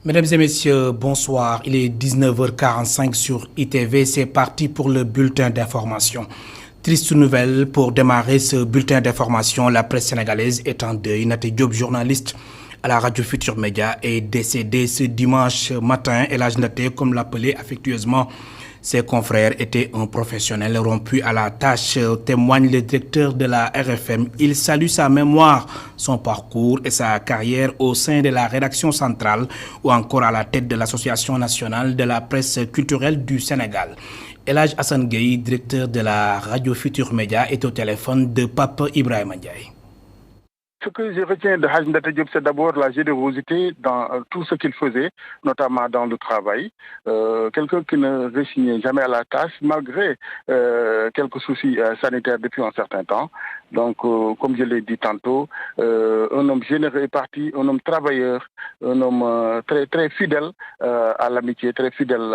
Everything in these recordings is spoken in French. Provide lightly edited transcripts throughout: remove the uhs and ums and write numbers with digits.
Mesdames et messieurs, bonsoir. Il est 19h45 sur ITV. C'est parti pour le bulletin d'information. Triste nouvelle pour démarrer ce bulletin d'information. La presse sénégalaise est en deuil. Naté Diop, journaliste à la radio Futur Média, est décédé ce dimanche matin. Elhadji Ndaté, comme l'appelait affectueusement ses confrères, était un professionnel rompu à la tâche, témoigne le directeur de la RFM. Il salue sa mémoire, son parcours et sa carrière au sein de la rédaction centrale ou encore à la tête de l'Association nationale de la presse culturelle du Sénégal. Elhadji Assane Gueye, directeur de la radio Futur Média, est au téléphone de Pape Ibrahima Ndiaye. Ce que je retiens de Elhadji Ndaté Diop, c'est d'abord la générosité dans tout ce qu'il faisait, notamment dans le travail. Quelqu'un qui ne résignait jamais à la tâche, malgré quelques soucis sanitaires depuis un certain temps. Donc, comme je l'ai dit tantôt, un homme généreux et parti, un homme travailleur, un homme très, très fidèle à l'amitié, très fidèle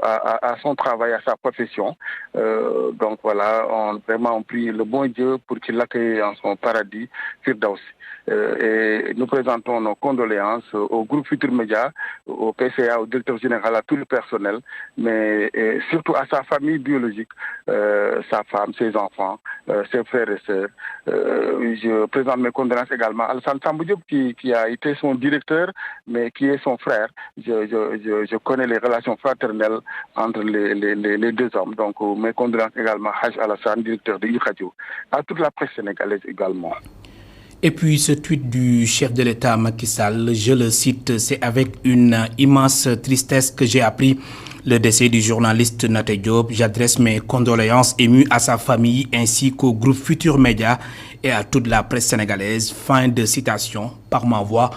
à son travail, à sa profession. Donc voilà, on prie le bon Dieu pour qu'il l'accueille en son paradis. Et nous présentons nos condoléances au groupe Futur Média, au PCA, au directeur général, à tout le personnel, mais surtout à sa famille biologique, sa femme, ses enfants, ses frères et sœurs. Je présente mes condoléances également à Alassane Sambou Diop qui a été son directeur, mais qui est son frère. Je connais les relations fraternelles entre les deux hommes. Donc mes condoléances également à Hadj Alassane, directeur de iRadio, à toute la presse sénégalaise également. Et puis ce tweet du chef de l'État Macky Sall, je le cite, c'est avec une immense tristesse que j'ai appris le décès du journaliste Naté Diop. J'adresse mes condoléances émues à sa famille ainsi qu'au groupe Futur Média et à toute la presse sénégalaise. Fin de citation. Par ma voix,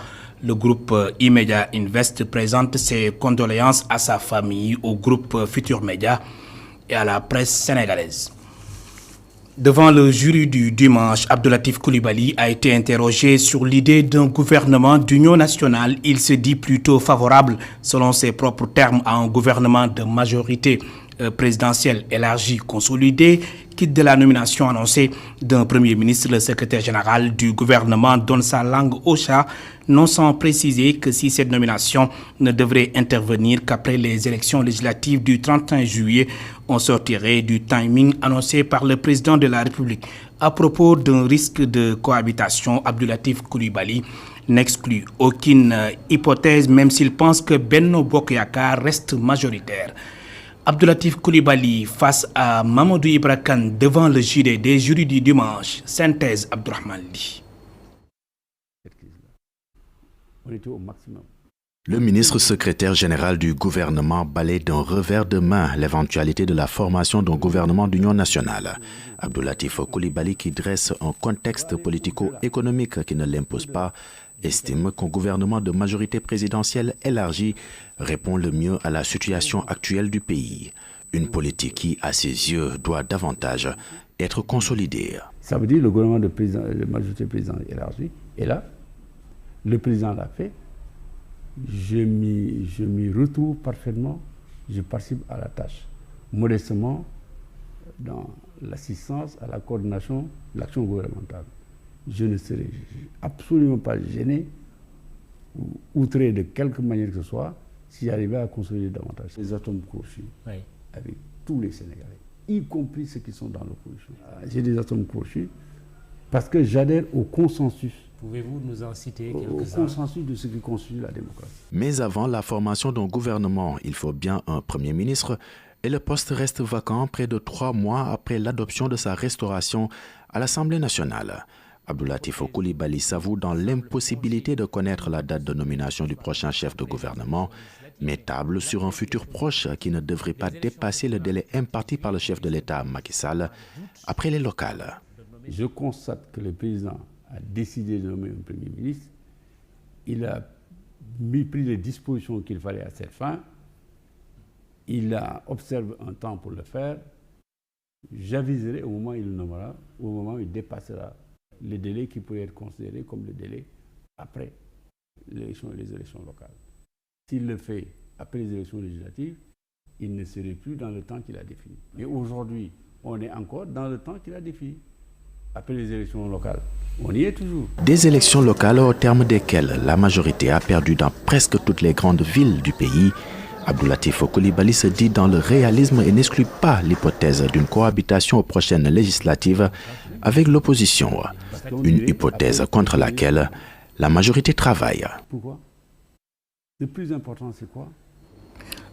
le groupe E-Media Invest présente ses condoléances à sa famille, au groupe Futur Média et à la presse sénégalaise. Devant le jury du dimanche, Abdoulatif Coulibaly a été interrogé sur l'idée d'un gouvernement d'union nationale. Il se dit plutôt favorable, selon ses propres termes, à un gouvernement de majorité présidentielle élargie, consolidée, quitte de la nomination annoncée d'un Premier ministre. Le secrétaire général du gouvernement donne sa langue au chat, non sans préciser que si cette nomination ne devrait intervenir qu'après les élections législatives du 31 juillet, on sortirait du timing annoncé par le président de la République. À propos d'un risque de cohabitation, Abdoulatif Coulibaly n'exclut aucune hypothèse, même s'il pense que Benno Bokk Yakaar reste majoritaire. Abdoulatif Coulibaly face à Mamadou Ibra Kane devant le jury des jurys du dimanche. Synthèse Abdourahmane Ly. Le ministre secrétaire général du gouvernement balaye d'un revers de main l'éventualité de la formation d'un gouvernement d'union nationale. Abdoulatif Coulibaly, qui dresse un contexte politico-économique qui ne l'impose pas, estime qu'un gouvernement de majorité présidentielle élargie répond le mieux à la situation actuelle du pays. Une politique qui, à ses yeux, doit davantage être consolidée. Ça veut dire que le gouvernement de majorité présidentielle élargie est là. Le président l'a fait. Je m'y retrouve parfaitement. Je participe à la tâche. Modestement, dans l'assistance à la coordination de l'action gouvernementale. Je ne serai absolument pas gêné ou outré de quelque manière que ce soit si j'arrivais à consolider davantage les atomes crochus avec tous les Sénégalais, y compris ceux qui sont dans l'opposition. J'ai des atomes crochus parce que j'adhère au consensus. Pouvez-vous nous en citer quelques-uns? Au consensus de ce qui constitue la démocratie. Mais avant la formation d'un gouvernement, il faut bien un Premier ministre et le poste reste vacant près de 3 mois après l'adoption de sa restauration à l'Assemblée nationale. Abdoulatif Coulibaly s'avoue dans l'impossibilité de connaître la date de nomination du prochain chef de gouvernement, mais table sur un futur proche qui ne devrait pas dépasser le délai imparti par le chef de l'État Macky Sall après les locales. Je constate que le président a décidé de nommer un Premier ministre. Il a pris les dispositions qu'il fallait à cette fin. Il a observé un temps pour le faire. J'aviserai au moment où il le nommera, au moment où il dépassera les délais qui pourraient être considérés comme le délai après les élections locales. S'il le fait après les élections législatives, il ne serait plus dans le temps qu'il a défini. Mais aujourd'hui, on est encore dans le temps qu'il a défini. après les élections locales. On y est toujours. Des élections locales au terme desquelles la majorité a perdu dans presque toutes les grandes villes du pays. Abdou Latif Coulibaly se dit dans le réalisme et n'exclut pas l'hypothèse d'une cohabitation aux prochaines législatives avec l'opposition. Une hypothèse contre laquelle la majorité travaille. Pourquoi? Le plus important, c'est quoi?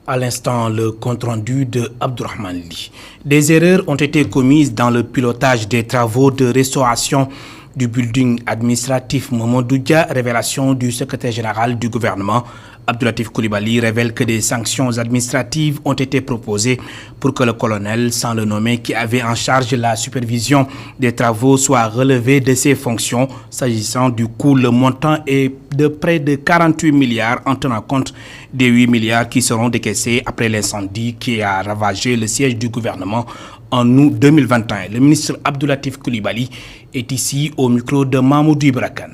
À l'instant, le compte-rendu de Abdourahmane Ly. Des erreurs ont été commises dans le pilotage des travaux de restauration du building administratif Mamadou Dia, révélation du secrétaire général du gouvernement. Abdou Latif Coulibaly révèle que des sanctions administratives ont été proposées pour que le colonel, sans le nommer, qui avait en charge la supervision des travaux, soit relevé de ses fonctions. S'agissant du coût, le montant est de près de 48 milliards en tenant compte des 8 milliards qui seront décaissés après l'incendie qui a ravagé le siège du gouvernement en août 2021. Le ministre Abdou Latif Coulibaly est ici au micro de Mahmoudou Ibrakan.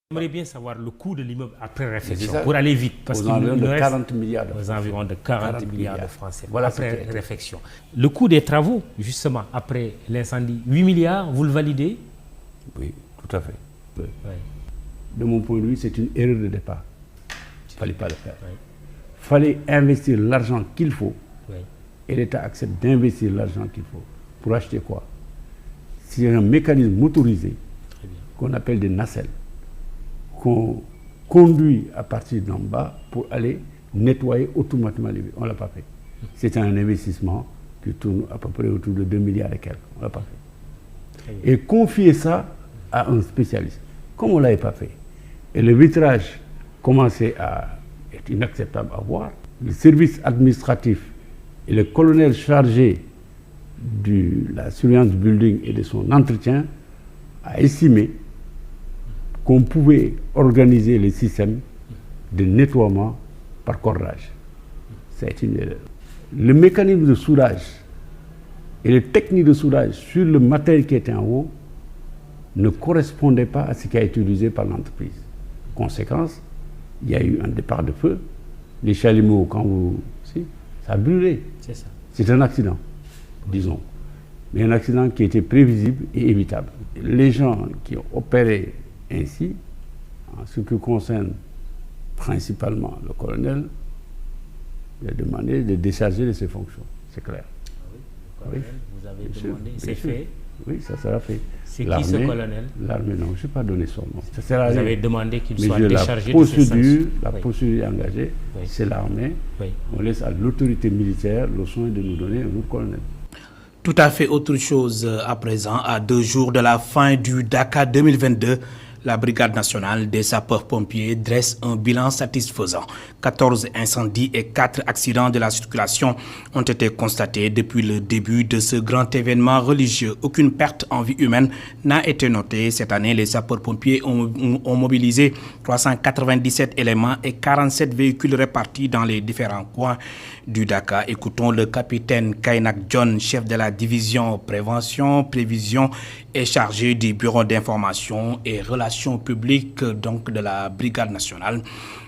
J'aimerais bien savoir le coût de l'immeuble après réflexion, pour aller vite. Parce aux environs de 40 milliards de aux environs de 40 milliards de francs CFA, voilà après réflexion. Le coût des travaux, justement, après l'incendie, 8 milliards, vous le validez? Oui, tout à fait. Oui. De mon point de vue, c'est une erreur de départ. Il ne fallait pas le faire. Il fallait investir l'argent qu'il faut. Et l'État accepte d'investir l'argent qu'il faut. Pour acheter quoi? C'est un mécanisme motorisé qu'on appelle des nacelles, qu'on conduit à partir d'en bas pour aller nettoyer automatiquement les villes. On ne l'a pas fait. C'est un investissement qui tourne à peu près autour de 2 milliards et quelques. On ne l'a pas fait. Et confier ça à un spécialiste, comme on ne l'avait pas fait. Et le vitrage commençait à être inacceptable à voir. Le service administratif et le colonel chargé de la surveillance du building et de son entretien a estimé qu'on pouvait organiser le système de nettoiement par cordage. C'est une erreur. Le mécanisme de soudage et les techniques de soudage sur le matériel qui était en haut ne correspondaient pas à ce qui a été utilisé par l'entreprise. Conséquence, il y a eu un départ de feu. Les chalumeaux, quand vous... ça a brûlé. C'est ça. C'est un accident, disons. Mais un accident qui était prévisible et évitable. Les gens qui ont opéré ainsi, en ce qui concerne principalement le colonel, il a demandé de décharger de ses fonctions. C'est clair. Oui, vous avez demandé, c'est fait. Oui, ça sera fait. C'est qui ce colonel? L'armée, non, je n'ai pas donné son nom. Vous avez demandé qu'il soit déchargé de ses fonctions. La procédure engagée, c'est l'armée. Oui. On laisse à l'autorité militaire le soin de nous donner un autre colonel. Tout à fait autre chose à présent. À 2 jours de la fin du Dakar 2022, la Brigade nationale des sapeurs-pompiers dresse un bilan satisfaisant. 14 incendies et 4 accidents de la circulation ont été constatés depuis le début de ce grand événement religieux. Aucune perte en vie humaine n'a été notée. Cette année, les sapeurs-pompiers ont mobilisé 397 éléments et 47 véhicules répartis dans les différents coins du Dakar. Écoutons le capitaine Kainak John, chef de la division prévention, prévision et chargé du bureau d'information et relations publiques donc de la Brigade nationale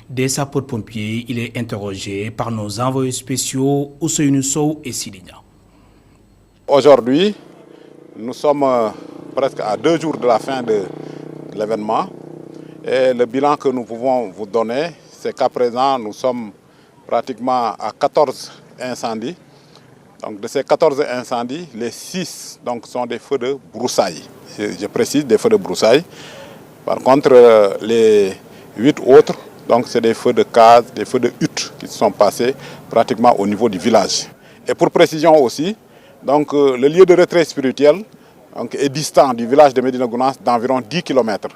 des sapeurs-pompiers. Il est interrogé par nos envoyés spéciaux Ousseynou Sow et Sidigna. Aujourd'hui, nous sommes presque à 2 jours de la fin de l'événement et le bilan que nous pouvons vous donner, c'est qu'à présent nous sommes pratiquement à 14 incendies. Donc de ces 14 incendies, les 6 donc, sont des feux de broussailles. Je précise, des feux de broussailles. Par contre, les 8 autres, donc c'est des feux de case, des feux de hutte qui sont passés pratiquement au niveau du village. Et pour précision aussi, donc, le lieu de retrait spirituel donc, est distant du village de Médina Gounass d'environ 10 km.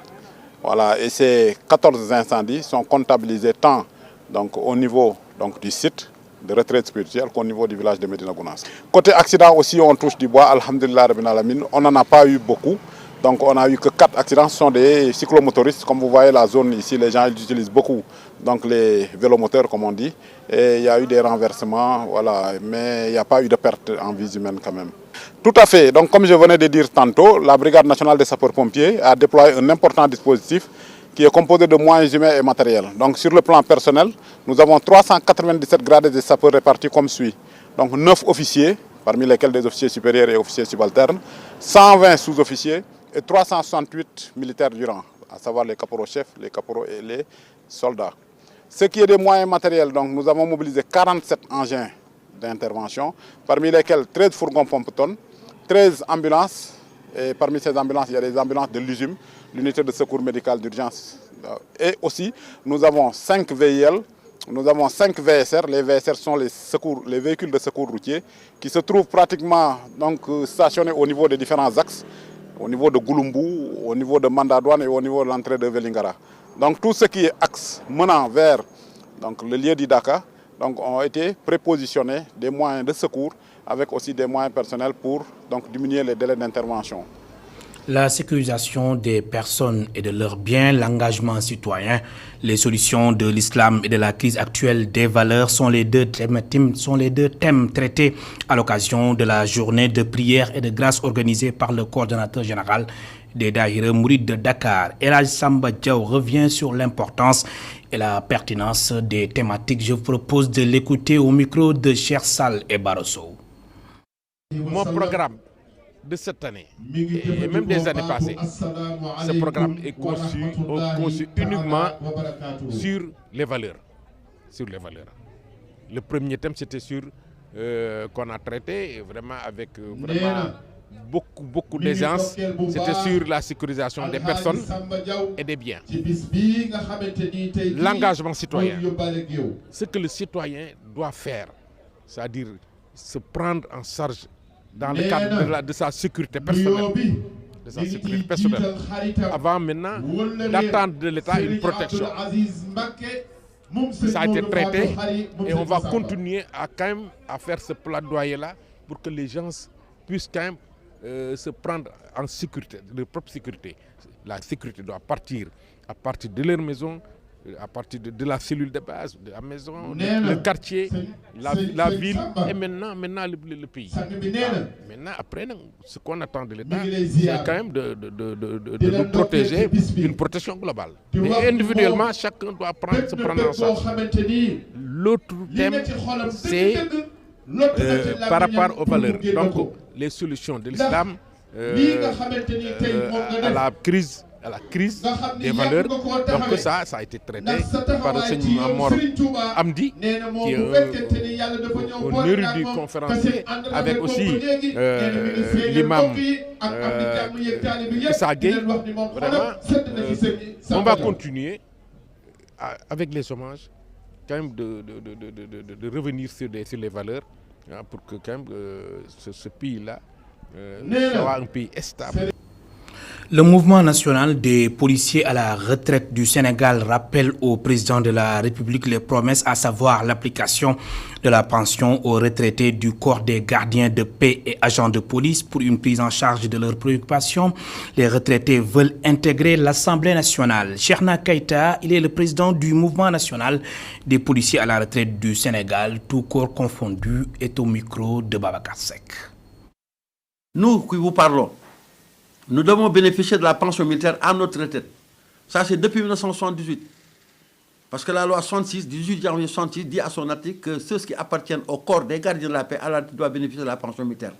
Voilà, et ces 14 incendies sont comptabilisés tant donc, au niveau donc, du site de retraite spirituelle qu'au niveau du village de Médina Gounass. Côté accident aussi, on touche du bois, alhamdulillah rabbil alamin. On n'en a pas eu beaucoup. Donc on n'a eu que 4 accidents, ce sont des cyclomotoristes. Comme vous voyez la zone ici, les gens ils utilisent beaucoup donc les vélomoteurs comme on dit. Et il y a eu des renversements, voilà, mais il n'y a pas eu de perte en vie humaine quand même. Tout à fait, donc comme je venais de dire tantôt, la Brigade nationale des sapeurs-pompiers a déployé un important dispositif qui est composé de moyens humains et matériels. Donc sur le plan personnel, nous avons 397 gradés de sapeurs répartis comme suit. Donc 9 officiers, parmi lesquels des officiers supérieurs et officiers subalternes, 120 sous-officiers et 368 militaires du rang, à savoir les caporaux-chefs, les caporaux et les soldats. Ce qui est des moyens matériels, donc nous avons mobilisé 47 engins d'intervention, parmi lesquels 13 fourgons pompe-tonnes, 13 ambulances, et parmi ces ambulances, il y a des ambulances de l'USUM, l'unité de secours médical d'urgence. Et aussi, nous avons 5 VIL, nous avons 5 VSR. Les VSR sont les véhicules de secours routiers qui se trouvent pratiquement donc, stationnés au niveau des différents axes, au niveau de Gouloumbou, au niveau de Mandadouane et au niveau de l'entrée de Vélingara. Donc tout ce qui est axe menant vers donc, le lieu d'Idaka donc, ont été prépositionnés des moyens de secours avec aussi des moyens personnels pour donc, diminuer les délais d'intervention. La sécurisation des personnes et de leurs biens, l'engagement citoyen, les solutions de l'islam et de la crise actuelle des valeurs sont les deux thèmes traités à l'occasion de la journée de prière et de grâce organisée par le coordonnateur général des Daïra Mourides de Dakar. Elhadj Samba Diaw revient sur l'importance et la pertinence des thématiques. Je vous propose de l'écouter au micro de Cheikh Sall et Barosso. Mon programme de cette année et même des années passées, ce programme est conçu uniquement sur les valeurs. Le premier thème, c'était sur qu'on a traité vraiment avec beaucoup d'aisance. C'était sur la sécurisation des personnes et des biens. L'engagement citoyen, ce que le citoyen doit faire, c'est-à-dire se prendre en charge dans le cadre de sa sécurité personnelle, avant maintenant d'attendre de l'État une protection. Ça a été traité et on va continuer à faire ce plaidoyer-là pour que les gens puissent quand même se prendre en sécurité, de leur propre sécurité. La sécurité doit partir à partir de leur maison, à partir de la cellule de base, de la maison, le quartier, la ville et maintenant le pays. Maintenant, après, ce qu'on attend de l'État, c'est quand même de nous protéger d'une protection globale. Mais individuellement, chacun doit se prendre en charge. L'autre thème, c'est par rapport aux valeurs. Donc, les solutions de l'islam à la crise des valeurs. Donc ça a été traité par le Seigneur Mor Amdi, qui est un érudit conférencier, avec aussi l'imam Issa Gueye. Vraiment, on va continuer avec les hommages, quand même de revenir sur les valeurs, pour que quand même ce pays-là soit un pays stable. Le mouvement national des policiers à la retraite du Sénégal rappelle au président de la République les promesses, à savoir l'application de la pension aux retraités du corps des gardiens de paix et agents de police pour une prise en charge de leurs préoccupations. Les retraités veulent intégrer l'Assemblée nationale. Cheikhna Keïta, il est le président du mouvement national des policiers à la retraite du Sénégal, tout corps confondu, est au micro de Babacar Seck. Nous qui vous parlons, nous devons bénéficier de la pension militaire à notre retraite. Ça, c'est depuis 1978. Parce que la loi 66, 18 janvier 66, dit à son article que ceux qui appartiennent au corps des gardiens de la paix doivent bénéficier de la pension militaire.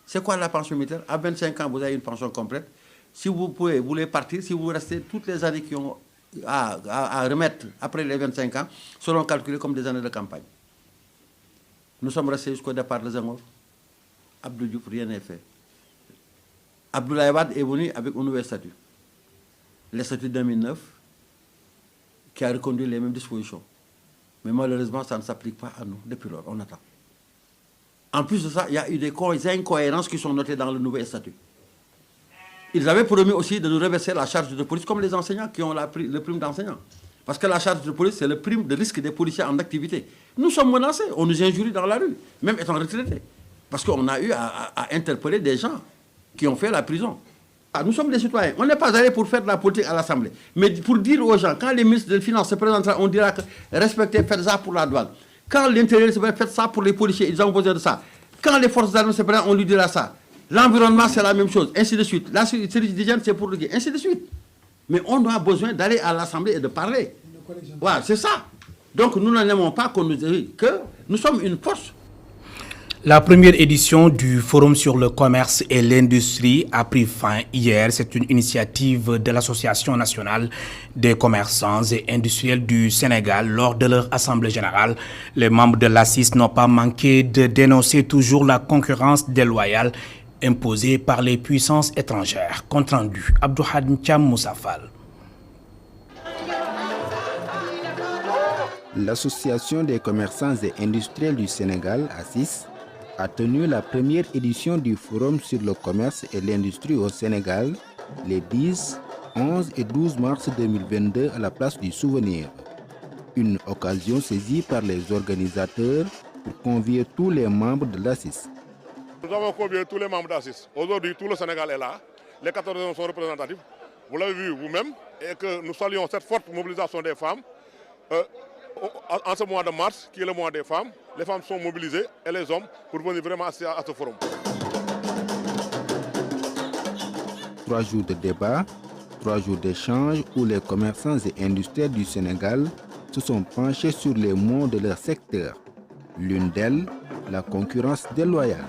C'est quoi la pension militaire? À 25 ans, vous avez une pension complète. Si vous voulez partir, si vous restez, toutes les années qui ont à remettre après les 25 ans seront calculées comme des années de campagne. Nous sommes restés jusqu'au départ de Senghor. Abdou Diouf, rien n'est fait. Abdoulaye Wade est venu avec un nouveau statut. Le statut 2009, qui a reconduit les mêmes dispositions. Mais malheureusement, ça ne s'applique pas à nous. Depuis lors, on attend. En plus de ça, il y a eu des incohérences qui sont notées dans le nouveau statut. Ils avaient promis aussi de nous reverser la charge de police, comme les enseignants qui ont le prime d'enseignant. Parce que la charge de police, c'est le prime de risque des policiers en activité. Nous sommes menacés, on nous injurie dans la rue, même étant retraités. Parce qu'on a eu à interpeller des gens qui ont fait la prison. Nous sommes des citoyens. On n'est pas allé pour faire de la politique à l'Assemblée. Mais pour dire aux gens, quand les ministres des Finances se présenteront, on dira que respectez, faites ça pour la douane. Quand l'intérieur se présentent, faites ça pour les policiers, ils ont besoin de ça. Quand les forces armées se présentent, on lui dira ça. L'environnement, c'est la même chose, ainsi de suite. La sécurité d'hygiène, c'est pour le dire, ainsi de suite. Mais on a besoin d'aller à l'Assemblée et de parler. Voilà, c'est ça. Donc nous n'aimons pas qu'on nous dise que nous sommes une force. La première édition du Forum sur le commerce et l'industrie a pris fin hier. C'est une initiative de l'Association nationale des commerçants et industriels du Sénégal. Lors de leur assemblée générale, les membres de l'ACIS n'ont pas manqué de dénoncer toujours la concurrence déloyale imposée par les puissances étrangères. Compte rendu, Abdouhad Thiam Moussafal. L'Association des commerçants et industriels du Sénégal, ACIS, a tenu la première édition du Forum sur le commerce et l'industrie au Sénégal les 10, 11 et 12 mars 2022 à la place du Souvenir. Une occasion saisie par les organisateurs pour convier tous les membres de l'ACIS. Nous avons convié tous les membres d'ACIS. Aujourd'hui, tout le Sénégal est là. Les 14 régions sont représentatives. Vous l'avez vu vous-même. Et que nous saluons cette forte mobilisation des femmes. En ce mois de mars, qui est le mois des femmes, les femmes sont mobilisées et les hommes pour venir vraiment assister à ce forum. 3 jours de débat, 3 jours d'échange où les commerçants et industriels du Sénégal se sont penchés sur les maux de leur secteur. L'une d'elles, la concurrence déloyale.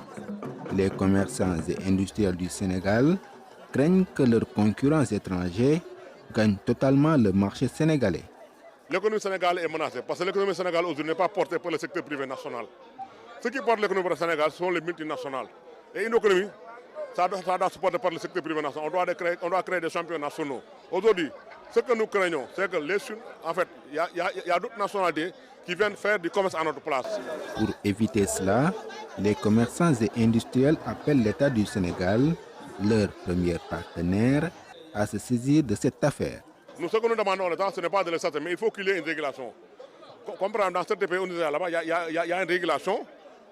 Les commerçants et industriels du Sénégal craignent que leurs concurrents étrangers gagnent totalement le marché sénégalais. L'économie sénégalaise est menacée parce que l'économie sénégalaise aujourd'hui n'est pas portée par le secteur privé national. Ce qui porte l'économie du Sénégal sont les multinationales. Et une économie, ça doit se porter par le secteur privé national. On doit créer des champions nationaux. Aujourd'hui, ce que nous craignons, c'est que en fait, il y a d'autres nationalités qui viennent faire du commerce à notre place. Pour éviter cela, les commerçants et industriels appellent l'État du Sénégal, leur premier partenaire, à se saisir de cette affaire. Nous, ce que nous demandons à l'État, ce n'est pas de le mais il faut qu'il y ait une régulation. Comme par exemple, dans certains pays où nous sommes là-bas, il y a une régulation.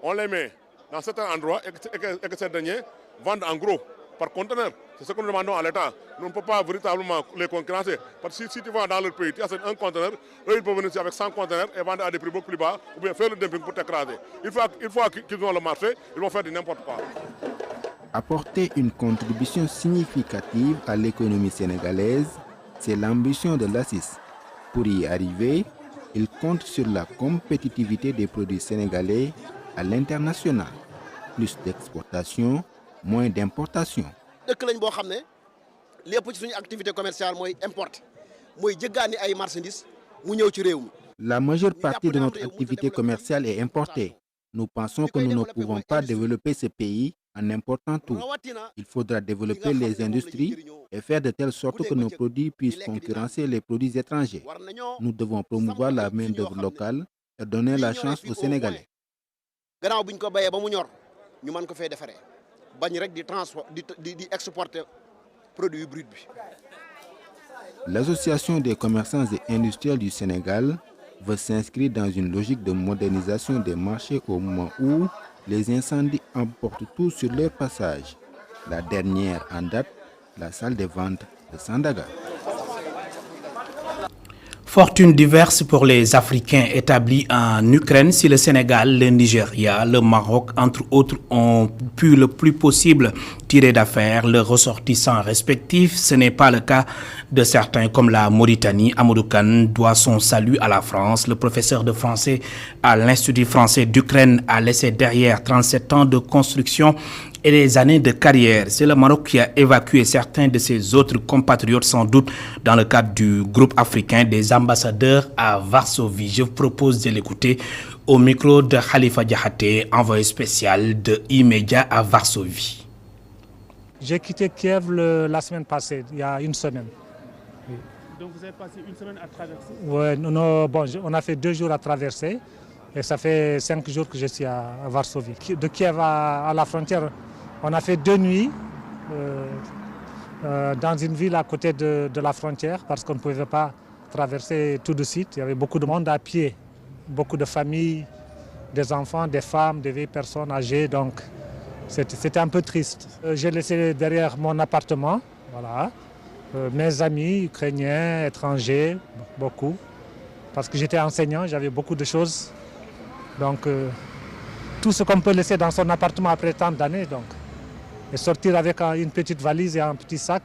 On les met dans certains endroits et que ces derniers vendent en gros, par conteneur. C'est ce que nous demandons à l'État. Nous ne pouvons pas véritablement les concurrencer. Parce que si tu vas dans leur pays, tu as un conteneur, eux ils peuvent venir ici avec 100 conteneurs et vendre à des prix beaucoup plus bas ou bien faire le dumping pour t'écraser. Une fois qu'ils ont le marché, ils vont faire du n'importe quoi. Apporter une contribution significative à l'économie sénégalaise, c'est l'ambition de l'ACIS. Pour y arriver, il compte sur la compétitivité des produits sénégalais à l'international. Plus d'exportation, moins d'importation. La majeure partie de notre activité commerciale est importée. Nous pensons que nous ne pouvons pas développer ce pays en important tout. Il faudra développer les industries et faire de telle sorte que nos produits puissent concurrencer les produits étrangers. Nous devons promouvoir la main-d'œuvre locale et donner la chance aux Sénégalais. L'Association des commerçants et industriels du Sénégal veut s'inscrire dans une logique de modernisation des marchés au moment où les incendies emportent tout sur leur passage. La dernière en date, la salle des ventes de Sandaga. Fortune diverse pour les Africains établis en Ukraine. Si le Sénégal, le Nigeria, le Maroc, entre autres, ont pu le plus possible tirer d'affaires leurs ressortissants respectifs, ce n'est pas le cas de certains comme la Mauritanie. Amadou Kane doit son salut à la France. Le professeur de français à l'Institut français d'Ukraine a laissé derrière 37 ans de construction et des années de carrière. C'est le Maroc qui a évacué certains de ses autres compatriotes, sans doute dans le cadre du groupe africain des ambassadeurs à Varsovie. Je vous propose de l'écouter au micro de Khalifa Diakhaté, envoyé spécial de E-Media à Varsovie. J'ai quitté Kiev la semaine passée, il y a une semaine. Oui. Donc vous avez passé une semaine à traverser? Oui, on a fait 2 jours à traverser et ça fait 5 jours que je suis à Varsovie. De Kiev à la frontière, on a fait 2 nuits dans une ville à côté de la frontière parce qu'on ne pouvait pas traverser tout de suite. Il y avait beaucoup de monde à pied, beaucoup de familles, des enfants, des femmes, des vieilles personnes âgées. Donc c'était un peu triste. J'ai laissé derrière mon appartement, voilà, mes amis ukrainiens, étrangers, beaucoup. Parce que j'étais enseignant, j'avais beaucoup de choses. Donc tout ce qu'on peut laisser dans son appartement après tant d'années. Et sortir avec une petite valise et un petit sac,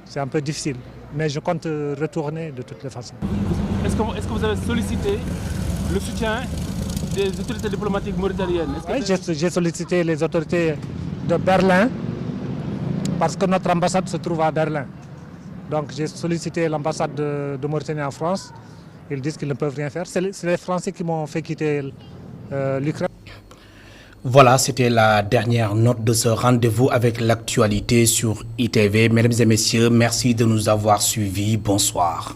c'est un peu difficile. Mais je compte retourner de toutes les façons. Est-ce que vous avez sollicité le soutien des autorités diplomatiques mauritaniennes? Oui, j'ai sollicité les autorités de Berlin parce que notre ambassade se trouve à Berlin. Donc j'ai sollicité l'ambassade de Mauritanie en France. Ils disent qu'ils ne peuvent rien faire. C'est les Français qui m'ont fait quitter l'Ukraine. Voilà, c'était la dernière note de ce rendez-vous avec l'actualité sur ITV. Mesdames et messieurs, merci de nous avoir suivis. Bonsoir.